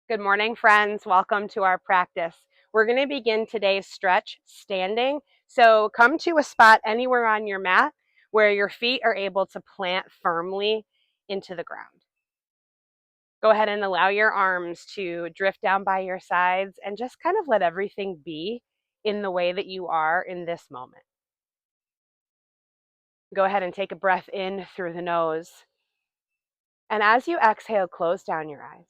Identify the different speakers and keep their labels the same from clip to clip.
Speaker 1: Good morning, friends. Welcome to our practice. We're going to begin today's stretch standing. So come to a spot anywhere on your mat where your feet are able to plant firmly into the ground. Go ahead and allow your arms to drift down by your sides and just kind of let everything be in the way that you are in this moment. Go ahead and take a breath in through the nose. And as you exhale, close down your eyes.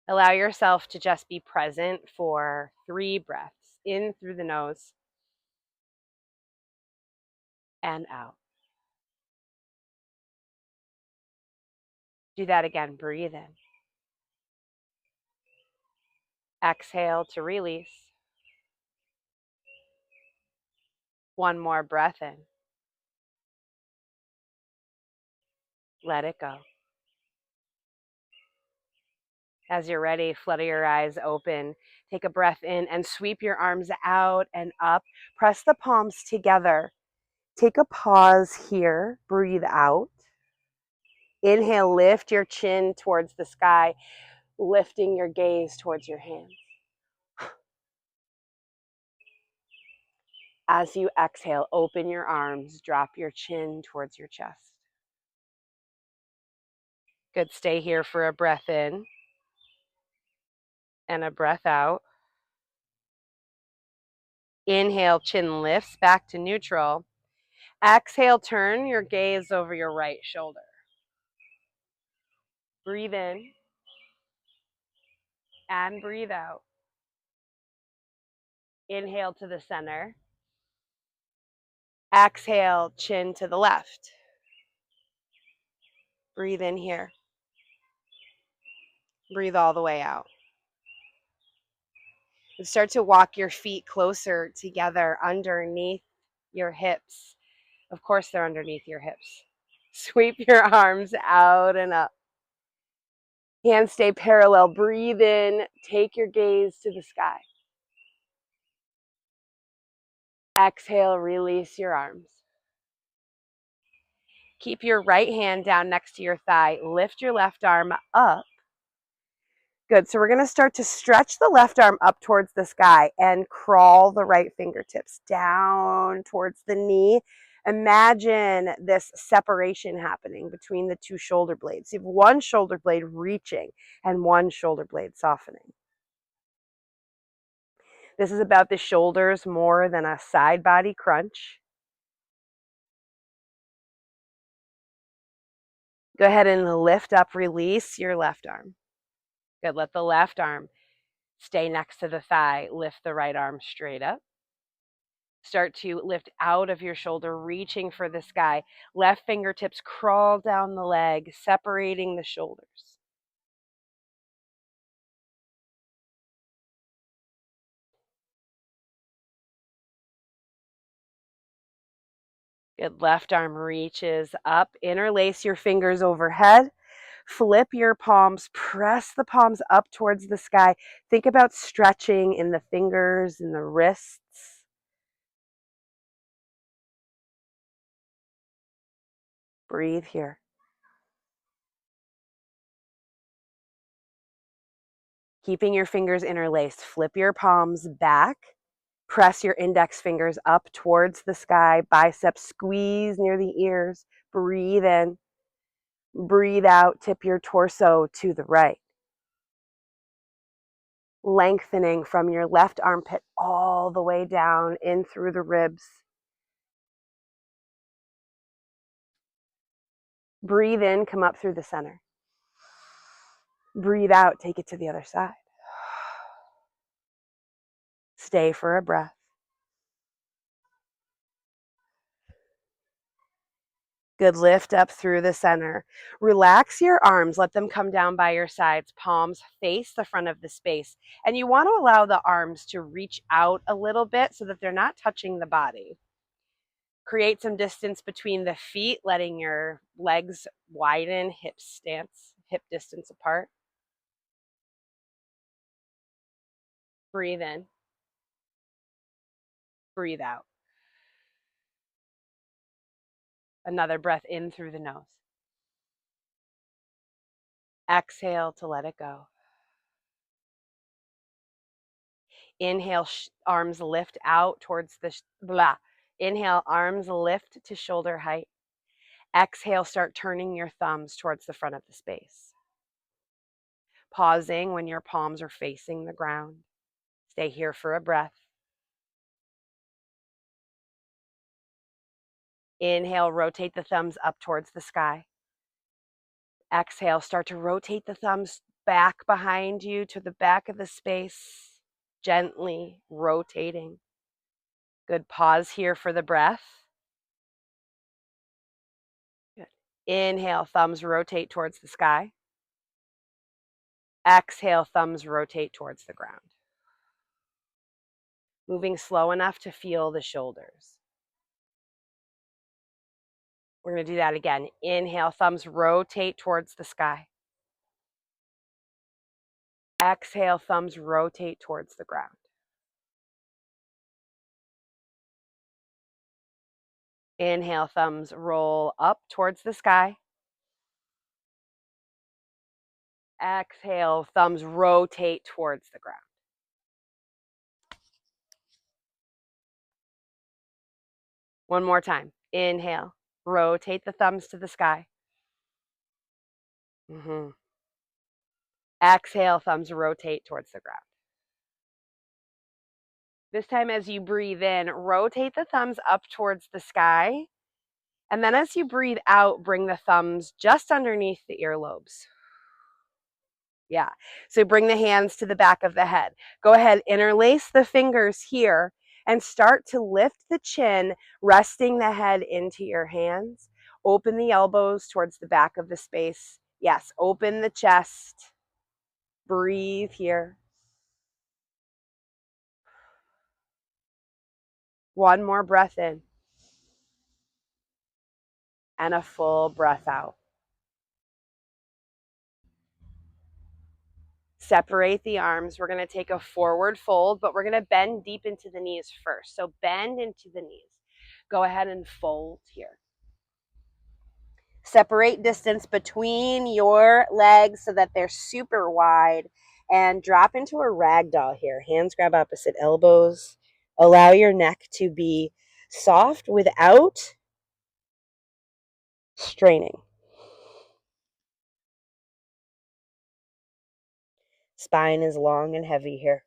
Speaker 1: Allow yourself to just be present for 3 breaths, in through the nose and out. Do that again. Breathe in. Exhale to release. One more breath in. Let it go. As you're ready, flutter your eyes open. Take a breath in and sweep your arms out and up. Press the palms together. Take a pause here. Breathe out. Inhale, lift your chin towards the sky, lifting your gaze towards your hands. As you exhale, open your arms, drop your chin towards your chest. Good. Stay here for a breath in and a breath out. Inhale, chin lifts back to neutral. Exhale, turn your gaze over your right shoulder. Breathe in and breathe out. Inhale to the center. Exhale, chin to the left. Breathe in here. Breathe all the way out. And start to walk your feet closer together underneath your hips. Of course, they're underneath your hips. Sweep your arms out and up. Hands stay parallel. Breathe in. Take your gaze to the sky. Exhale, release your arms. Keep your right hand down next to your thigh. Lift your left arm up. Good. So we're going to start to stretch the left arm up towards the sky and crawl the right fingertips down towards the knee. Imagine this separation happening between the two shoulder blades. You have one shoulder blade reaching and one shoulder blade softening. This is about the shoulders more than a side body crunch. Go ahead and lift up, release your left arm. Good. Let the left arm stay next to the thigh. Lift the right arm straight up. Start to lift out of your shoulder, reaching for the sky. Left fingertips crawl down the leg, separating the shoulders. Good. Left arm reaches up. Interlace your fingers overhead. Flip your palms. Press the palms up towards the sky. Think about stretching in the fingers and the wrists. Breathe here. Keeping your fingers interlaced. Flip your palms back. Press your index fingers up towards the sky. Biceps squeeze near the ears. Breathe in. Breathe out. Tip your torso to the right. Lengthening from your left armpit all the way down in through the ribs. Breathe in. Come up through the center. Breathe out. Take it to the other side. Stay for a breath. Good. Lift up through the center. Relax your arms. Let them come down by your sides. Palms face the front of the space. And you want to allow the arms to reach out a little bit so that they're not touching the body. Create some distance between the feet, letting your legs widen, hip stance, hip distance apart. Breathe in. Breathe out. Another breath in through the nose. Exhale to let it go. Inhale, arms lift out towards the blah. Inhale, arms lift to shoulder height. Exhale, start turning your thumbs towards the front of the space. Pausing when your palms are facing the ground. Stay here for a breath. Inhale, rotate the thumbs up towards the sky. Exhale, start to rotate the thumbs back behind you to the back of the space, gently rotating. Good. Pause here for the breath. Good. Inhale, thumbs rotate towards the sky. Exhale, thumbs rotate towards the ground. Moving slow enough to feel the shoulders. We're going to do that again. Inhale, thumbs rotate towards the sky. Exhale, thumbs rotate towards the ground. Inhale, thumbs roll up towards the sky. Exhale, thumbs rotate towards the ground. One more time. Inhale, rotate the thumbs to the sky. Exhale, thumbs rotate towards the ground. This time as you breathe in, rotate the thumbs up towards the sky. And then as you breathe out, bring the thumbs just underneath the earlobes. Yeah. So bring the hands to the back of the head. Go ahead, interlace the fingers here and start to lift the chin, resting the head into your hands. Open the elbows towards the back of the space. Yes, open the chest. Breathe here. One more breath in. And a full breath out. Separate the arms. We're going to take a forward fold, but we're going to bend deep into the knees first. So bend into the knees. Go ahead and fold here. Separate distance between your legs so that they're super wide, and drop into a ragdoll here. Hands grab opposite elbows. Allow your neck to be soft without straining. Spine is long and heavy here.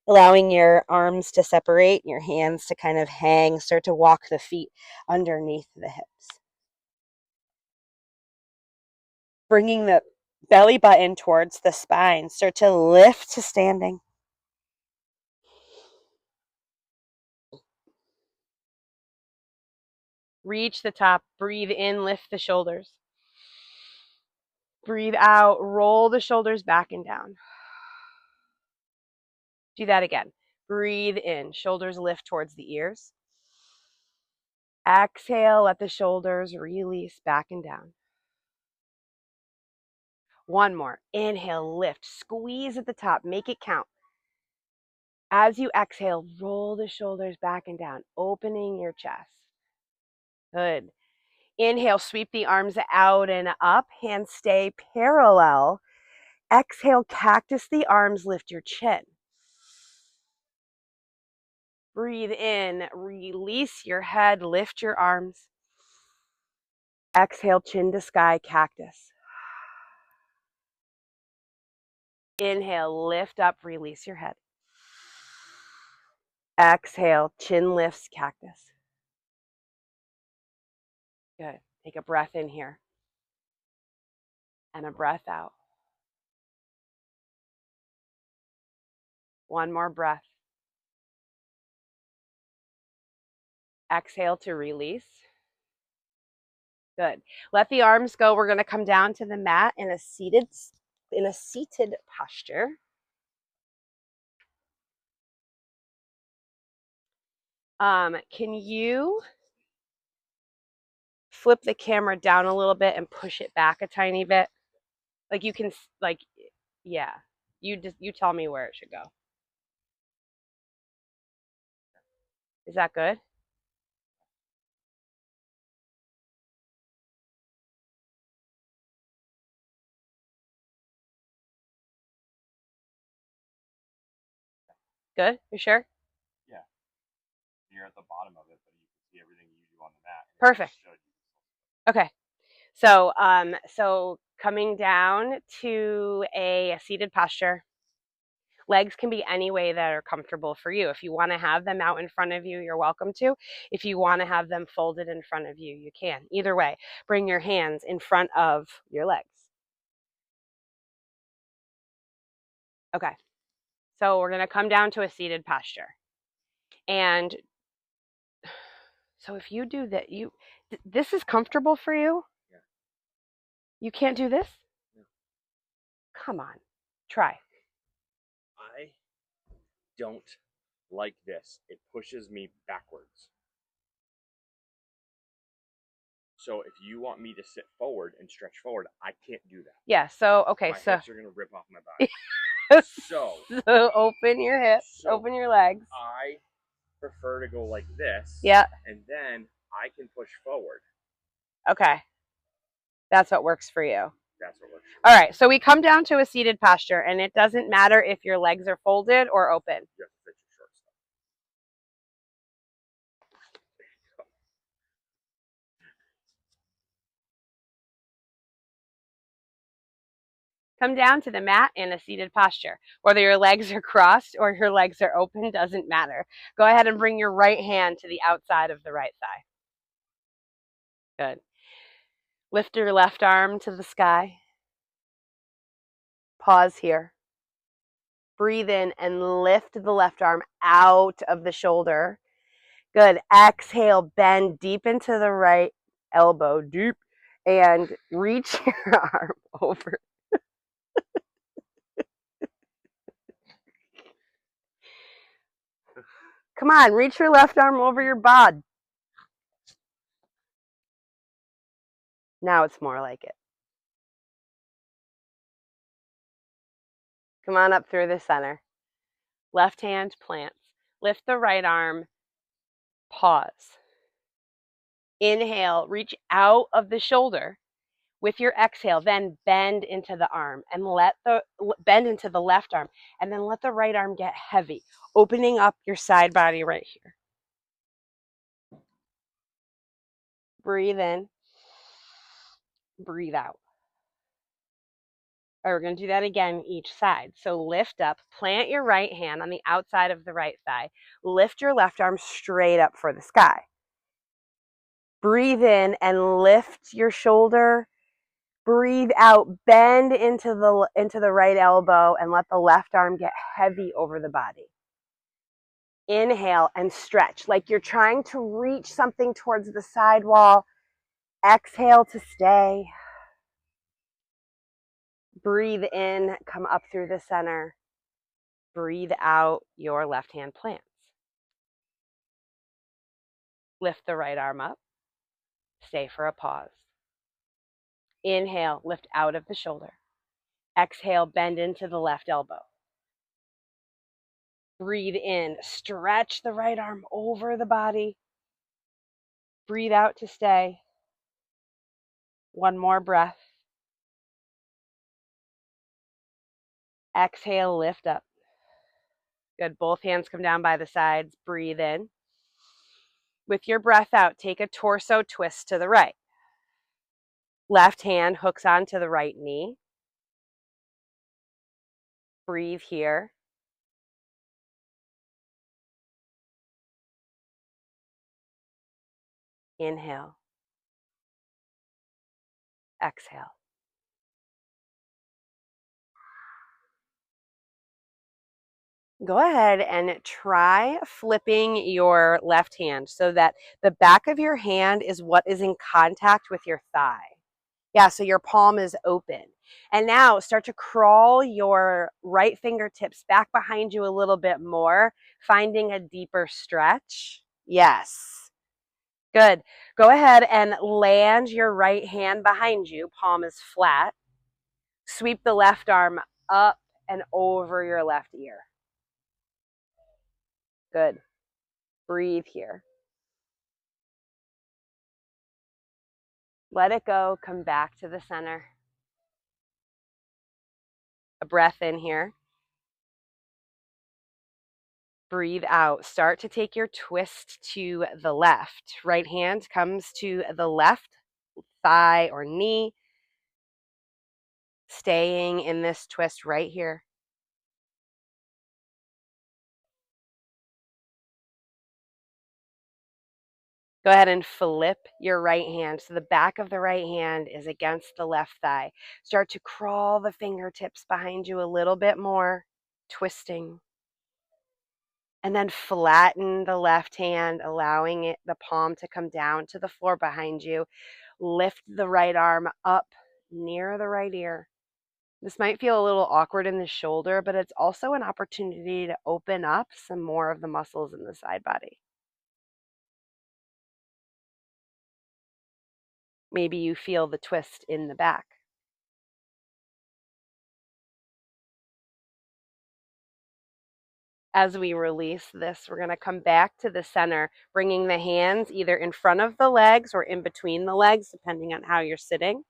Speaker 1: Allowing your arms to separate, your hands to kind of hang, start to walk the feet underneath the hips. Bringing the belly button towards the spine, start to lift to standing. Reach the top, breathe in, lift the shoulders. Breathe out, roll the shoulders back and down. Do that again. Breathe in, shoulders lift towards the ears. Exhale, let the shoulders release back and down. One more. Inhale, lift, squeeze at the top, make it count. As you exhale, roll the shoulders back and down, opening your chest. Good. Inhale, sweep the arms out and up, hands stay parallel. Exhale, cactus the arms, lift your chin. Breathe in, release your head, lift your arms. Exhale, chin to sky, cactus. Inhale, lift up, release your head. Exhale, chin lifts, cactus. Good. Take a breath in here. And a breath out. One more breath. Exhale to release. Good. Let the arms go. We're going to come down to the mat in a seated posture. Can you flip the camera down a little bit and push it back a tiny bit? Like you can, like, yeah. You tell me where it should go. Is that good? Good? You sure?
Speaker 2: Yeah, you're at the bottom of it, but you can see everything you do on the mat.
Speaker 1: Perfect. Okay. So coming down to a seated posture. Legs can be any way that are comfortable for you. If you want to have them out in front of you, you're welcome to. If you want to have them folded in front of you, you can. Either way, bring your hands in front of your legs. Okay. So we're going to come down to a seated posture. And so if you do that, this is comfortable for you?
Speaker 2: Yeah.
Speaker 1: You can't do this?
Speaker 2: No.
Speaker 1: Come on. Try.
Speaker 2: I don't like this. It pushes me backwards. So if you want me to sit forward and stretch forward, I can't do that.
Speaker 1: Yeah, so okay,
Speaker 2: my
Speaker 1: so
Speaker 2: hips are gonna rip off my body. So
Speaker 1: open your hips, open your legs.
Speaker 2: I prefer to go like this.
Speaker 1: Yeah.
Speaker 2: And then I can push forward.
Speaker 1: Okay. That's what works for you.
Speaker 2: That's what works.
Speaker 1: All right, so we come down to a seated posture, and it doesn't matter if your legs are folded or open.
Speaker 2: You have to fit your short stuff.
Speaker 1: Come down to the mat in a seated posture. Whether your legs are crossed or your legs are open doesn't matter. Go ahead and bring your right hand to the outside of the right thigh. Good. Lift your left arm to the sky. Pause here. Breathe in and lift the left arm out of the shoulder. Good. Exhale, bend deep into the right elbow, deep, and reach your arm over. Come on, reach your left arm over your bod. Now it's more like it. Come on up through the center. Left hand plants. Lift the right arm. Pause. Inhale, reach out of the shoulder. With your exhale, then bend into the arm and bend into the left arm, and then let the right arm get heavy, opening up your side body right here. Breathe in, breathe out. All right, we're going to do that again each side. So lift up, plant your right hand on the outside of the right thigh. Lift your left arm straight up for the sky. Breathe in and lift your shoulder. Breathe out, bend into the right elbow and let the left arm get heavy over the body. Inhale and stretch like you're trying to reach something towards the side wall. Exhale to stay. Breathe in, come up through the center. Breathe out, your left hand plants. Lift the right arm up. Stay for a pause. Inhale, lift out of the shoulder. Exhale, bend into the left elbow. Breathe in, stretch the right arm over the body. Breathe out to stay. One more breath. Exhale, lift up. Good. Both hands come down by the sides. Breathe in. With your breath out, take a torso twist to the right. Left hand hooks onto the right knee. Breathe here. Inhale. Exhale. Go ahead and try flipping your left hand so that the back of your hand is what is in contact with your thigh. Yeah, so your palm is open. And now start to crawl your right fingertips back behind you a little bit more, finding a deeper stretch. Yes. Good. Go ahead and land your right hand behind you. Palm is flat. Sweep the left arm up and over your left ear. Good. Breathe here. Let it go. Come back to the center. A breath in here. Breathe out. Start to take your twist to the left. Right hand comes to the left thigh or knee. Staying in this twist right here. Go ahead and flip your right hand. So the back of the right hand is against the left thigh. Start to crawl the fingertips behind you a little bit more, twisting. And then flatten the left hand, allowing the palm to come down to the floor behind you. Lift the right arm up near the right ear. This might feel a little awkward in the shoulder, but it's also an opportunity to open up some more of the muscles in the side body. Maybe you feel the twist in the back. As we release this, we're going to come back to the center, bringing the hands either in front of the legs or in between the legs, depending on how you're sitting.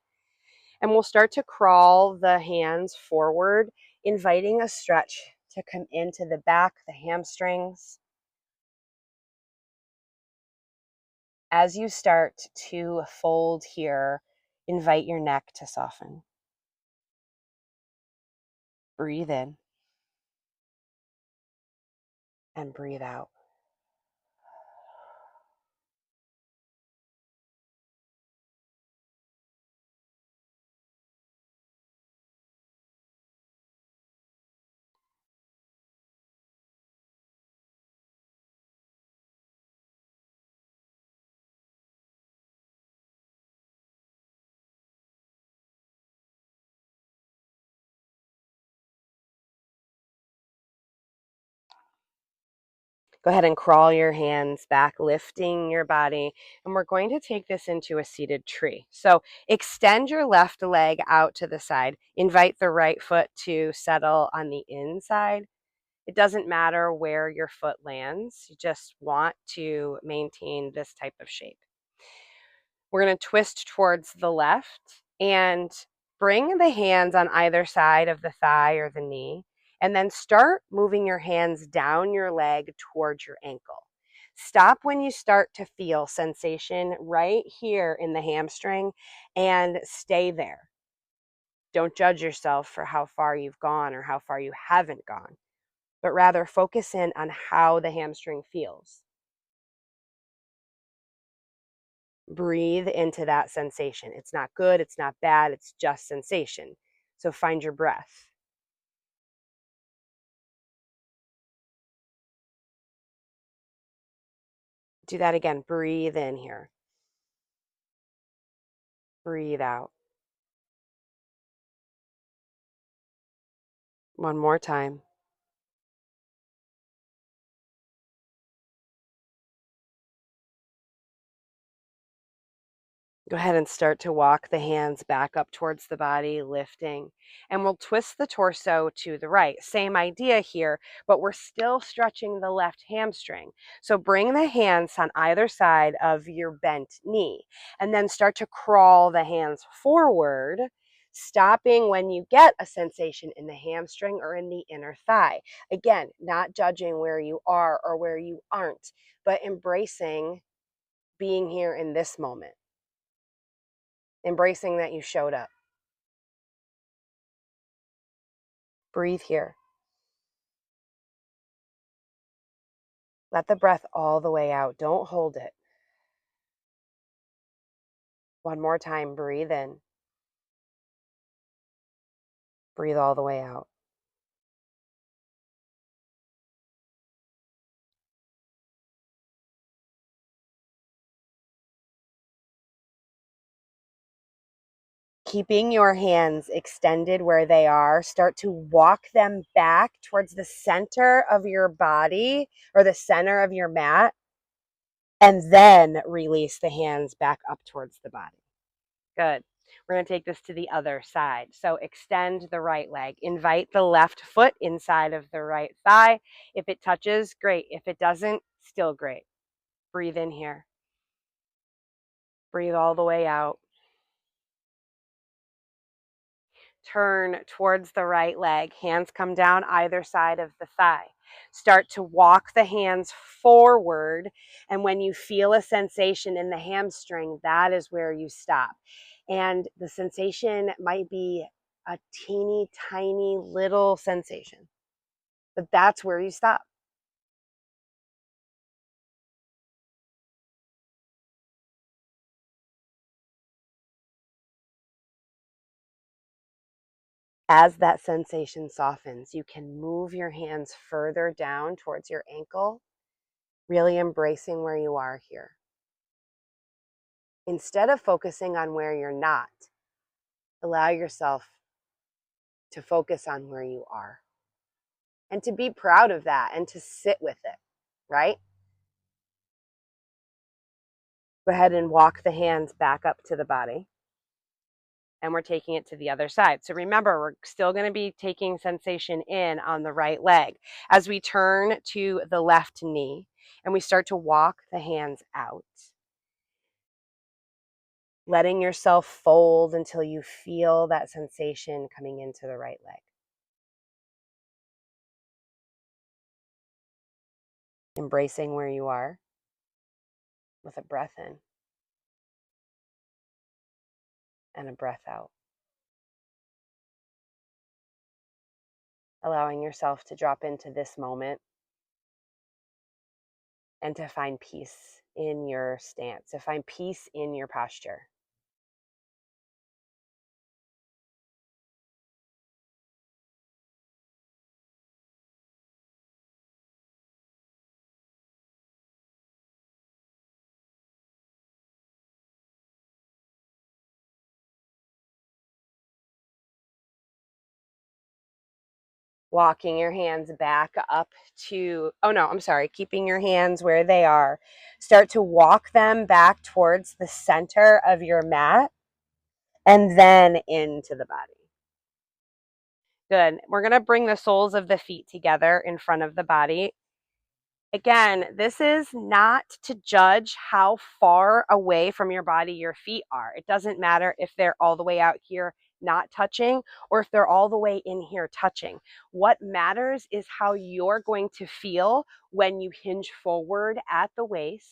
Speaker 1: And we'll start to crawl the hands forward, inviting a stretch to come into the back, the hamstrings. As you start to fold here, invite your neck to soften. Breathe in and breathe out. Go ahead and crawl your hands back, lifting your body. And we're going to take this into a seated tree. So extend your left leg out to the side. Invite the right foot to settle on the inside. It doesn't matter where your foot lands. You just want to maintain this type of shape. We're going to twist towards the left and bring the hands on either side of the thigh or the knee. And then start moving your hands down your leg towards your ankle. Stop when you start to feel sensation right here in the hamstring and stay there. Don't judge yourself for how far you've gone or how far you haven't gone, but rather focus in on how the hamstring feels. Breathe into that sensation. It's not good, it's not bad, it's just sensation. So find your breath. Do that again. Breathe in here. Breathe out. One more time. Go ahead and start to walk the hands back up towards the body, lifting. And we'll twist the torso to the right. Same idea here, but we're still stretching the left hamstring. So bring the hands on either side of your bent knee and then start to crawl the hands forward, stopping when you get a sensation in the hamstring or in the inner thigh. Again, not judging where you are or where you aren't, but embracing being here in this moment. Embracing that you showed up. Breathe here. Let the breath all the way out. Don't hold it. One more time. Breathe in. Breathe all the way out. Keeping your hands extended where they are, start to walk them back towards the center of your body or the center of your mat, and then release the hands back up towards the body. Good. We're going to take this to the other side. So extend the right leg. Invite the left foot inside of the right thigh. If it touches, great. If it doesn't, still great. Breathe in here. Breathe all the way out. Turn towards the right leg. Hands come down either side of the thigh. Start to walk the hands forward. And when you feel a sensation in the hamstring, that is where you stop. And the sensation might be a teeny tiny little sensation, but that's where you stop. As that sensation softens, you can move your hands further down towards your ankle, really embracing where you are here. Instead of focusing on where you're not, allow yourself to focus on where you are and to be proud of that and to sit with it, right? Go ahead and walk the hands back up to the body. And we're taking it to the other side. So remember, we're still going to be taking sensation in on the right leg. As we turn to the left knee and we start to walk the hands out, letting yourself fold until you feel that sensation coming into the right leg. Embracing where you are with a breath in and a breath out. Allowing yourself to drop into this moment and to find peace in your stance, to find peace in your posture. Walking your hands back up to, keeping your hands where they are. Start to walk them back towards the center of your mat and then into the body. Good. We're going to bring the soles of the feet together in front of the body. Again, this is not to judge how far away from your body your feet are. It doesn't matter if they're all the way out here not touching or if they're all the way in here touching. What matters is how you're going to feel when you hinge forward at the waist,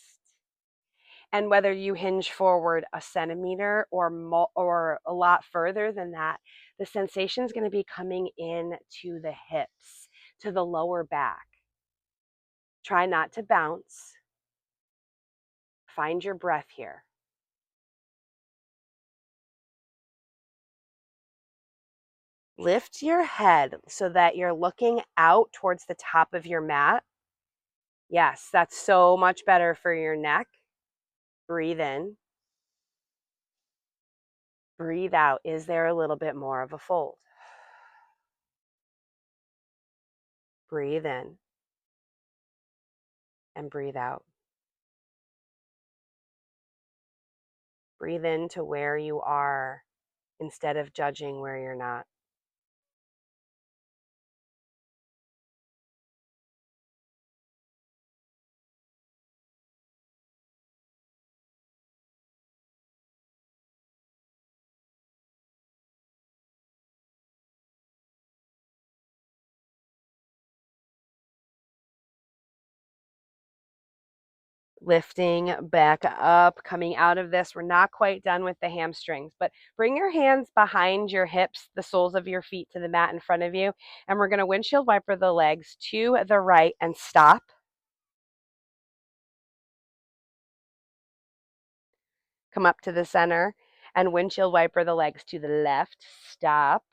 Speaker 1: and whether you hinge forward a centimeter or a lot further than that. The sensation is going to be coming in to the hips, to the lower back. Try not to bounce. Find your breath here. Lift your head so that you're looking out towards the top of your mat. Yes, that's so much better for your neck. Breathe in. Breathe out. Is there a little bit more of a fold? Breathe in and breathe out. Breathe into where you are instead of judging where you're not. Lifting back up, coming out of this. We're not quite done with the hamstrings, but bring your hands behind your hips, the soles of your feet to the mat in front of you. And we're going to windshield wiper the legs to the right and stop. Come up to the center and windshield wiper the legs to the left. Stop.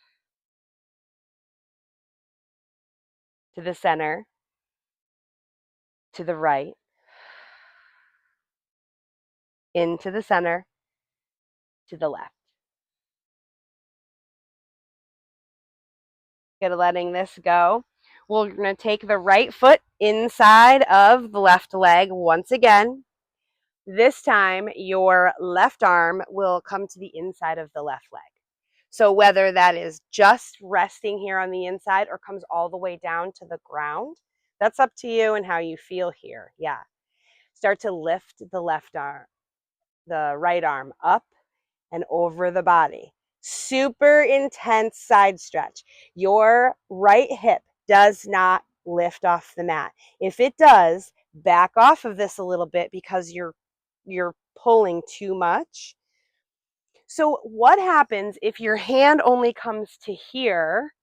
Speaker 1: To the center. To the right. Into the center. To the left. Good, letting this go. We're going to take the right foot inside of the left leg once again. This time, your left arm will come to the inside of the left leg. So whether that is just resting here on the inside or comes all the way down to the ground, that's up to you and how you feel here. Yeah. Start to lift the right arm up and over the body. Super intense side stretch. Your right hip does not lift off the mat. If it does, back off of this a little bit because you're pulling too much. So what happens if your hand only comes to here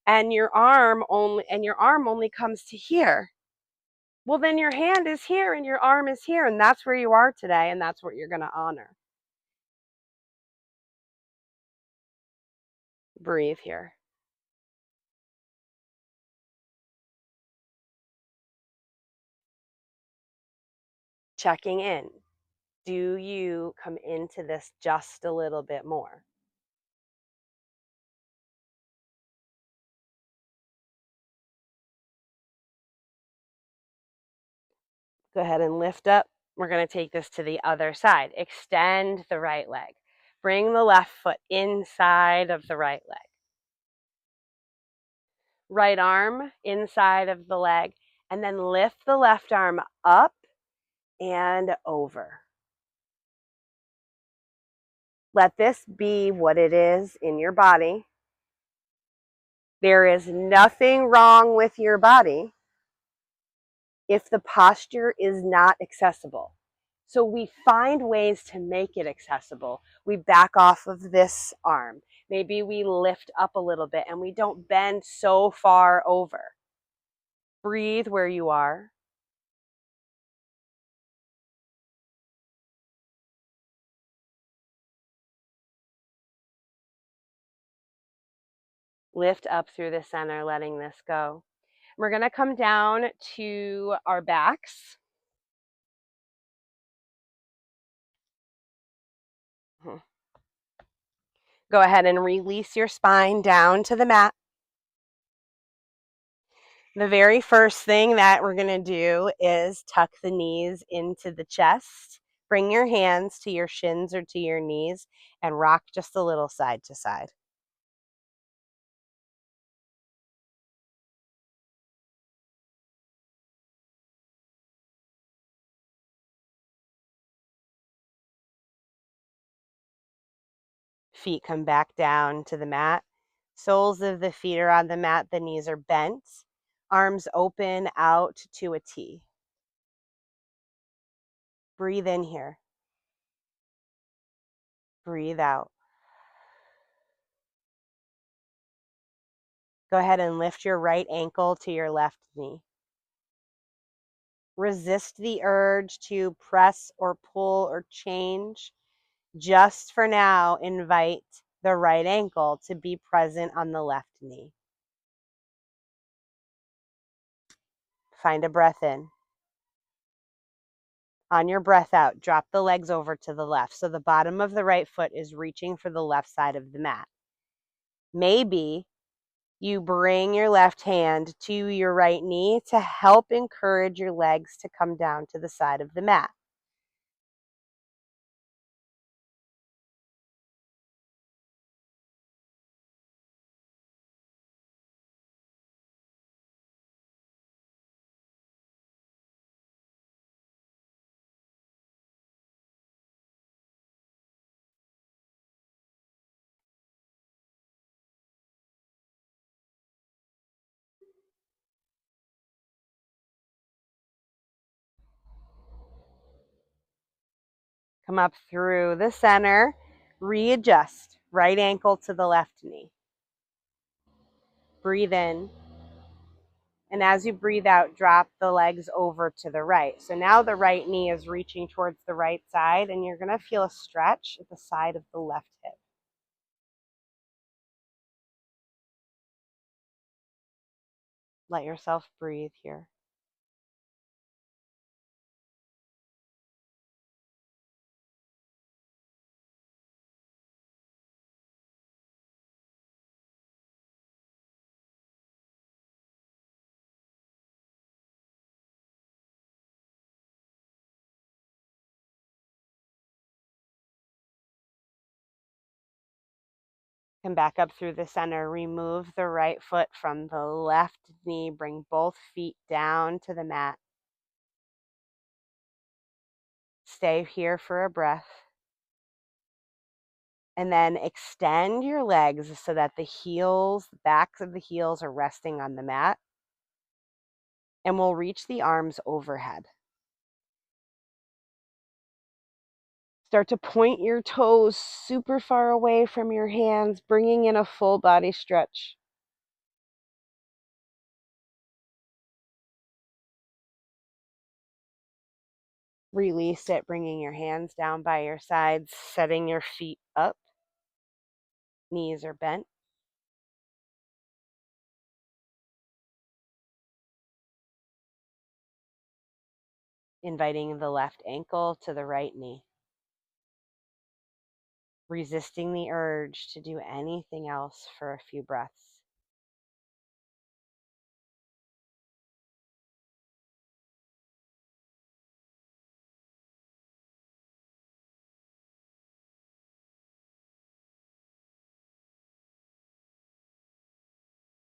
Speaker 1: and your arm only comes to here? Well, then your hand is here and your arm is here, and that's where you are today, and that's what you're going to honor. Breathe here. Checking in. Do you come into this just a little bit more? Go ahead and lift up. We're going to take this to the other side. Extend the right leg. Bring the left foot inside of the right leg. Right arm inside of the leg, and then lift the left arm up and over. Let this be what it is in your body. There is nothing wrong with your body if the posture is not accessible. So we find ways to make it accessible. We back off of this arm. Maybe we lift up a little bit and we don't bend so far over. Breathe where you are. Lift up through the center, letting this go. We're going to come down to our backs. Go ahead and release your spine down to the mat. The very first thing that we're going to do is tuck the knees into the chest. Bring your hands to your shins or to your knees and rock just a little side to side. Feet come back down to the mat. Soles of the feet are on the mat. The knees are bent. Arms open out to a T. Breathe in here. Breathe out. Go ahead and lift your right ankle to your left knee. Resist the urge to press or pull or change. Just for now, invite the right ankle to be present on the left knee. Find a breath in. On your breath out, drop the legs over to the left. So the bottom of the right foot is reaching for the left side of the mat. Maybe you bring your left hand to your right knee to help encourage your legs to come down to the side of the mat. Come up through the center, readjust, right ankle to the left knee. Breathe in. And as you breathe out, drop the legs over to the right. So now the right knee is reaching towards the right side, and you're going to feel a stretch at the side of the left hip. Let yourself breathe here. Come back up through the center. Remove the right foot from the left knee. Bring both feet down to the mat. Stay here for a breath. And then extend your legs so that the heels, the backs of the heels are resting on the mat. And we'll reach the arms overhead. Start to point your toes super far away from your hands, bringing in a full body stretch. Release it, bringing your hands down by your sides, setting your feet up. Knees are bent. Inviting the left ankle to the right knee. Resisting the urge to do anything else for a few breaths.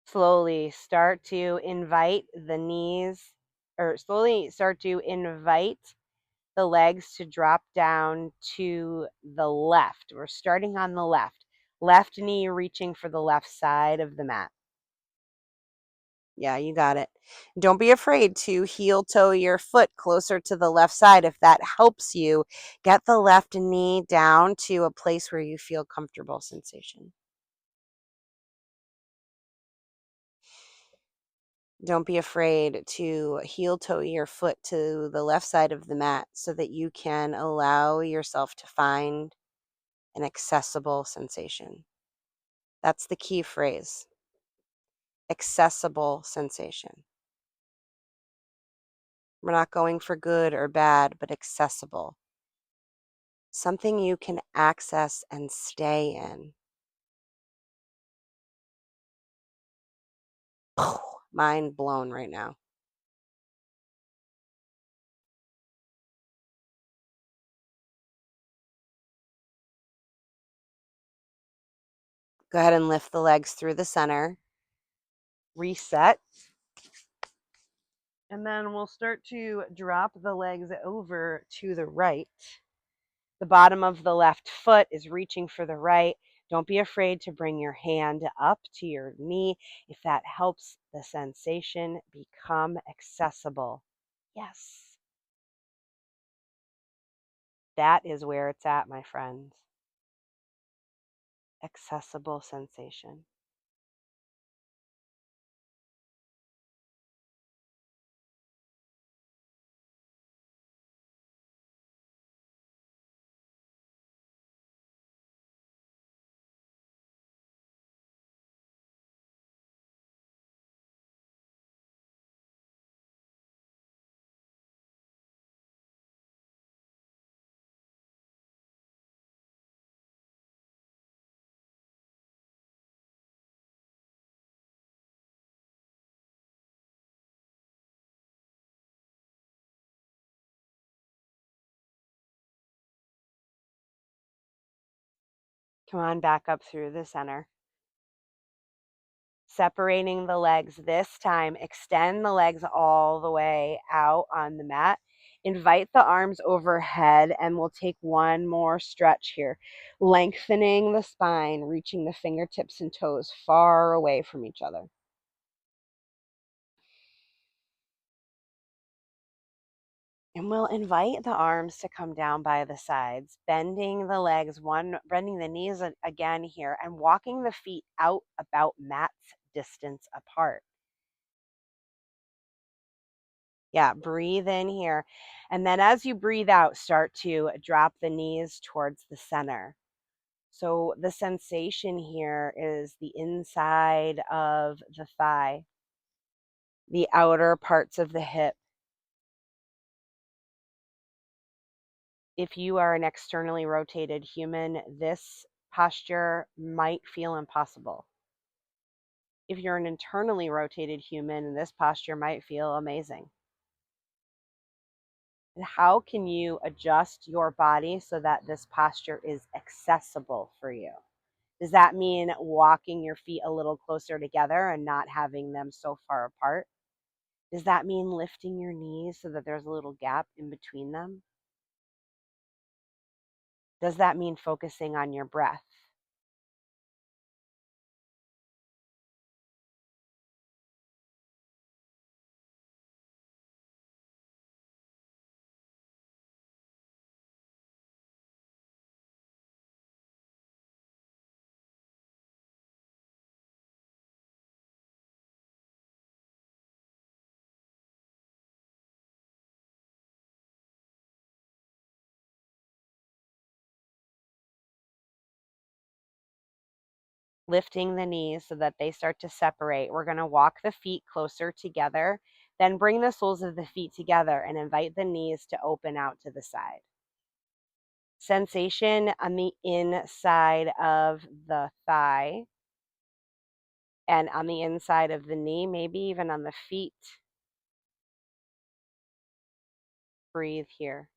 Speaker 1: Slowly start to invite the knees, or slowly start to invite the legs to drop down to the left. We're starting on the left. Left knee reaching for the left side of the mat. Yeah, you got it. Don't be afraid to heel toe your foot closer to the left side if that helps you. Get the left knee down to a place where you feel comfortable sensation. Don't be afraid to heel toe your foot to the left side of the mat so that you can allow yourself to find an accessible sensation. That's the key phrase. Accessible sensation. We're not going for good or bad, but accessible. Something you can access and stay in. Mind blown right now. Go ahead and lift the legs through the center. Reset. And then we'll start to drop the legs over to the right. The bottom of the left foot is reaching for the right. Don't be afraid to bring your hand up to your knee if that helps the sensation become accessible. Yes. That is where it's at, my friends. Accessible sensation. Come on back up through the center. Separating the legs this time, extend the legs all the way out on the mat. Invite the arms overhead, and we'll take one more stretch here. Lengthening the spine, reaching the fingertips and toes far away from each other. And we'll invite the arms to come down by the sides, bending the legs, bending the knees again here, and walking the feet out about mat's distance apart. Yeah, breathe in here. And then as you breathe out, start to drop the knees towards the center. So the sensation here is the inside of the thigh, the outer parts of the hip. If you are an externally rotated human, this posture might feel impossible. If you're an internally rotated human, this posture might feel amazing. And how can you adjust your body so that this posture is accessible for you? Does that mean walking your feet a little closer together and not having them so far apart? Does that mean lifting your knees so that there's a little gap in between them? Does that mean focusing on your breath? Lifting the knees so that they start to separate. We're going to walk the feet closer together, then bring the soles of the feet together and invite the knees to open out to the side. Sensation on the inside of the thigh and on the inside of the knee, maybe even on the feet. Breathe here.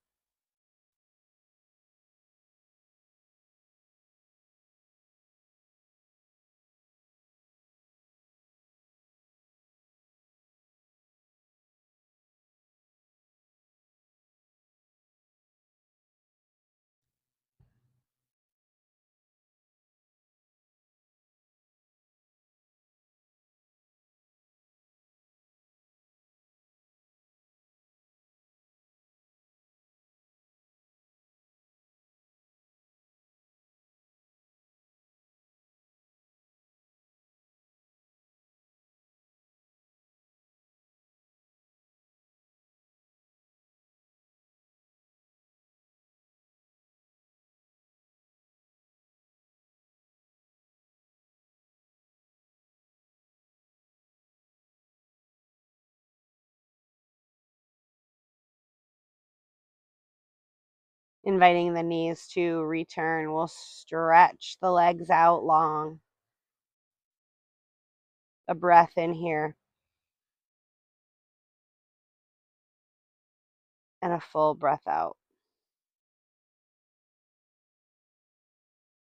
Speaker 1: Inviting the knees to return. We'll stretch the legs out long. A breath in here. And a full breath out.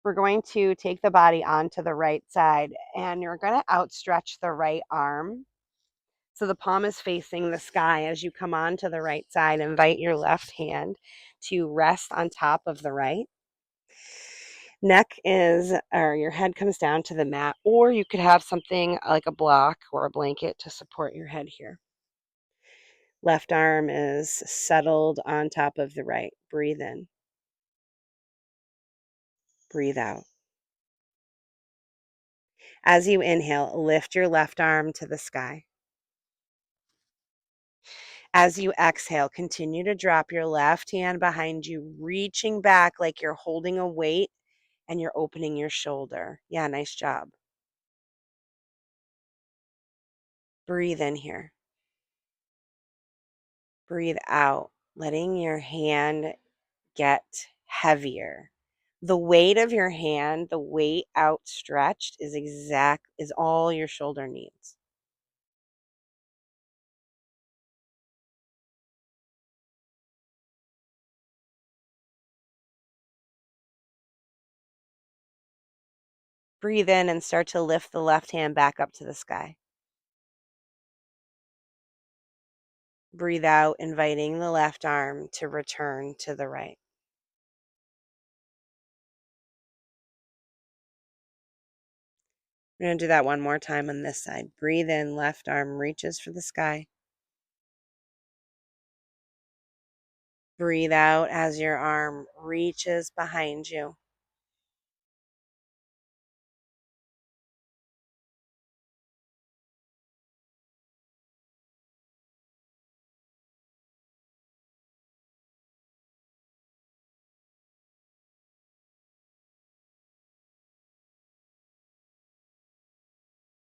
Speaker 1: We're going to take the body onto the right side and you're going to outstretch the right arm. So the palm is facing the sky. As you come onto the right side, invite your left hand to rest on top of the right. Your head comes down to the mat, or you could have something like a block or a blanket to support your head here. Left arm is settled on top of the right. Breathe in. Breathe out. As you inhale, lift your left arm to the sky. As you exhale, continue to drop your left hand behind you, reaching back like you're holding a weight and you're opening your shoulder. Yeah, nice job. Breathe in here. Breathe out, letting your hand get heavier. The weight of your hand, the weight outstretched is all your shoulder needs. Breathe in and start to lift the left hand back up to the sky. Breathe out, inviting the left arm to return to the right. We're going to do that one more time on this side. Breathe in, left arm reaches for the sky. Breathe out as your arm reaches behind you.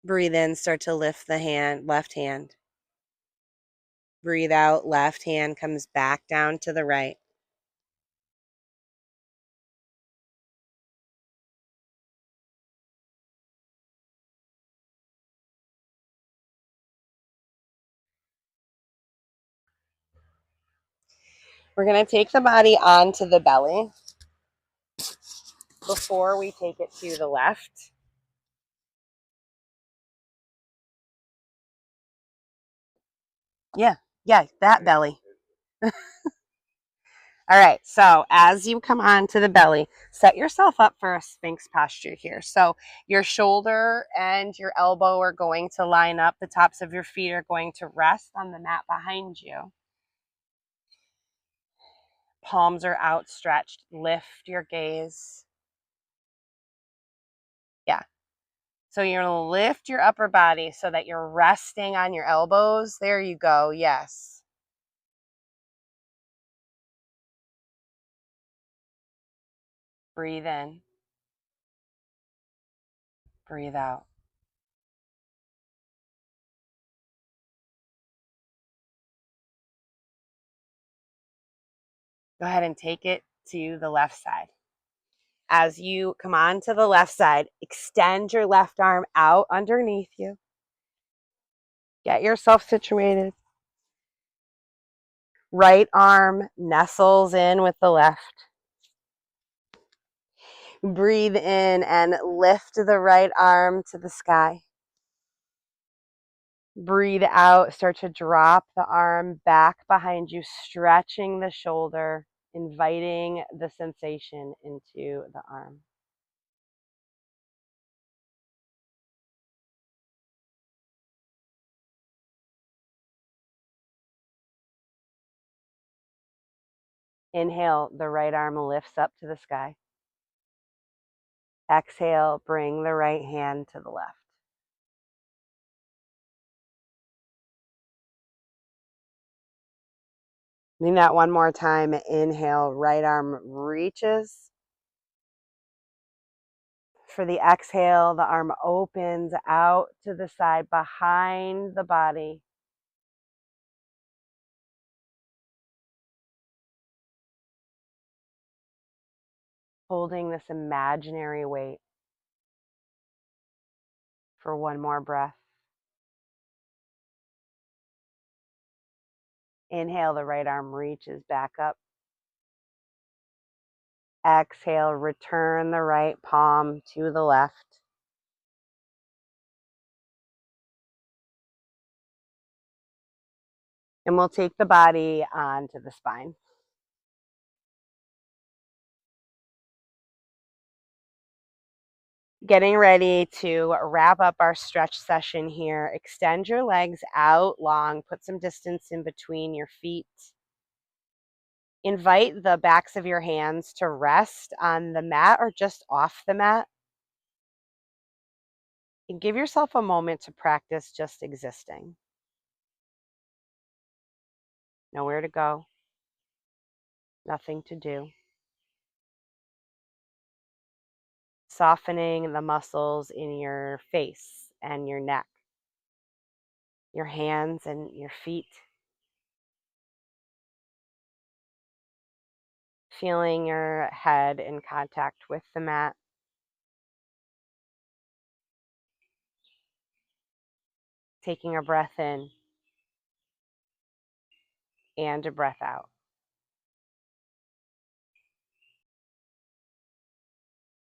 Speaker 1: Breathe in, start to lift the left hand. Breathe out, left hand comes back down to the right. We're going to take the body onto the belly before we take it to the left. Yeah, that belly. All right, so as you come onto the belly, set yourself up for a Sphinx posture here. So your shoulder and your elbow are going to line up. The tops of your feet are going to rest on the mat behind you. Palms are outstretched. Lift your gaze. Yeah. So you're going to lift your upper body so that you're resting on your elbows. There you go. Yes. Breathe in. Breathe out. Go ahead and take it to the left side. As you come on to the left side, extend your left arm out underneath you. Get yourself situated. Right arm nestles in with the left. Breathe in and lift the right arm to the sky. Breathe out, start to drop the arm back behind you, stretching the shoulder, inviting the sensation into the arm. Inhale, the right arm lifts up to the sky. Exhale, bring the right hand to the left. Doing that one more time. Inhale, right arm reaches. For the exhale, the arm opens out to the side behind the body. Holding this imaginary weight for one more breath. Inhale, the right arm reaches back up. Exhale, return the right palm to the left. And we'll take the body onto the spine. Getting ready to wrap up our stretch session here. Extend your legs out long. Put some distance in between your feet. Invite the backs of your hands to rest on the mat or just off the mat. And give yourself a moment to practice just existing. Nowhere to go. Nothing to do. Softening the muscles in your face and your neck, your hands and your feet. Feeling your head in contact with the mat. Taking a breath in and a breath out.